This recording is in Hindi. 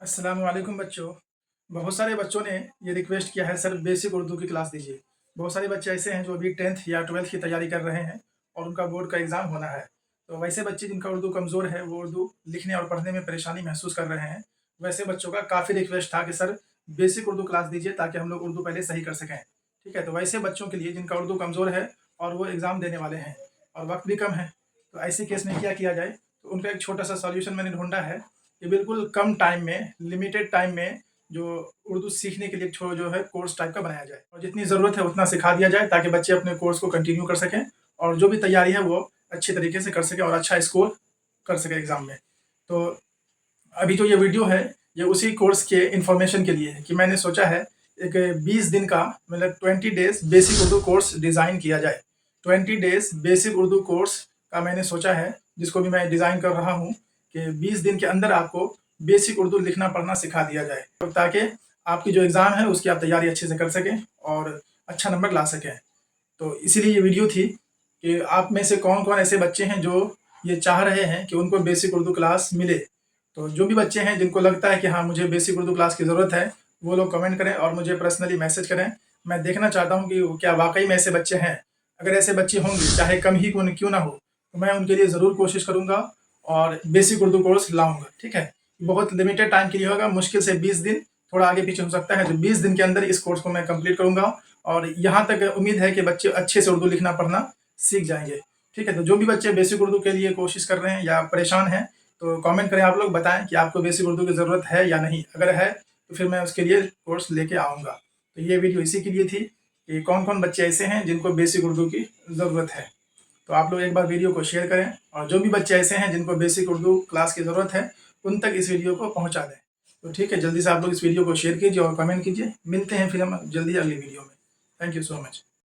अस्सलाम वालेकुम बच्चों। बहुत सारे बच्चों ने ये रिक्वेस्ट किया है सर बेसिक उर्दू की क्लास दीजिए। बहुत सारे बच्चे ऐसे हैं जो अभी 10th या 12th की तैयारी कर रहे हैं और उनका बोर्ड का एग्ज़ाम होना है। तो वैसे बच्चे जिनका उर्दू कमज़ोर है, वो उर्दू लिखने और पढ़ने में परेशानी महसूस कर रहे हैं, वैसे बच्चों का काफ़ी रिक्वेस्ट था कि सर बेसिक उर्दू क्लास दीजिए ताकि हम लोग उर्दू पहले सही कर सकें। ठीक है? तो वैसे बच्चों के लिए जिनका उर्दू कमज़ोर है और वो एग्ज़ाम देने वाले हैं और वक़्त भी कम है, तो ऐसे केस में क्या किया जाए? तो उनका एक छोटा-सा सॉल्यूशन मैंने ढूँढा है कि बिल्कुल कम टाइम में, लिमिटेड टाइम में जो उर्दू सीखने के लिए एक जो है कोर्स टाइप का बनाया जाए और जितनी ज़रूरत है उतना सिखा दिया जाए ताकि बच्चे अपने कोर्स को कंटिन्यू कर सकें और जो भी तैयारी है वो अच्छे तरीके से कर सकें और अच्छा स्कोर कर सकें एग्ज़ाम में। तो अभी जो ये वीडियो है, ये उसी कोर्स के इन्फॉर्मेशन के लिए है कि मैंने सोचा है एक 20 दिन का मतलब 20 days basic Urdu course design किया जाए। 20 डेज़ बेसिक उर्दू कोर्स का मैंने सोचा है, जिसको भी मैं डिज़ाइन कर रहा हूँ कि 20 दिन के अंदर आपको बेसिक उर्दू लिखना पढ़ना सिखा दिया जाए, तो ताकि आपकी जो एग्ज़ाम है उसकी आप तैयारी अच्छे से कर सकें और अच्छा नंबर ला सकें। तो इसीलिए ये वीडियो थी कि आप में से कौन-कौन ऐसे बच्चे हैं जो ये चाह रहे हैं कि उनको बेसिक उर्दू क्लास मिले। तो जो भी बच्चे हैं जिनको लगता है कि हाँ, मुझे बेसिक उर्दू क्लास की ज़रूरत है, वो लोग कमेंट करें और मुझे पर्सनली मैसेज करें। मैं देखना चाहता हूँ कि क्या वाक़ई में ऐसे बच्चे हैं। अगर ऐसे बच्चे होंगे, चाहे कम ही क्यों ना हो, तो मैं उनके लिए ज़रूर कोशिश करूँगा और बेसिक उर्दू कोर्स लाऊँगा, ठीक है? बहुत लिमिटेड टाइम के लिए होगा, मुश्किल से 20 दिन, थोड़ा आगे-पीछे हो सकता है। तो 20 दिन के अंदर इस कोर्स को मैं कंप्लीट करूँगा और यहाँ तक उम्मीद है कि बच्चे अच्छे से उर्दू लिखना पढ़ना सीख जाएँगे, ठीक है? तो जो भी बच्चे बेसिक उर्दू के लिए कोशिश कर रहे हैं या परेशान हैं, तो कमेंट करें, आप लोग बताएं कि आपको बेसिक उर्दू की ज़रूरत है या नहीं। अगर है तो फिर मैं उसके लिए कोर्स लेके आऊँगा। तो ये वीडियो इसी के लिए थी कि कौन-कौन बच्चे ऐसे हैं जिनको बेसिक उर्दू की ज़रूरत है। तो आप लोग एक बार वीडियो को शेयर करें और जो भी बच्चे ऐसे हैं जिनको बेसिक उर्दू क्लास की ज़रूरत है, उन तक इस वीडियो को पहुँचा दें। तो ठीक है, जल्दी से आप लोग इस वीडियो को शेयर कीजिए और कमेंट कीजिए। मिलते हैं फिर हम जल्दी अगली वीडियो में। Thank you so much.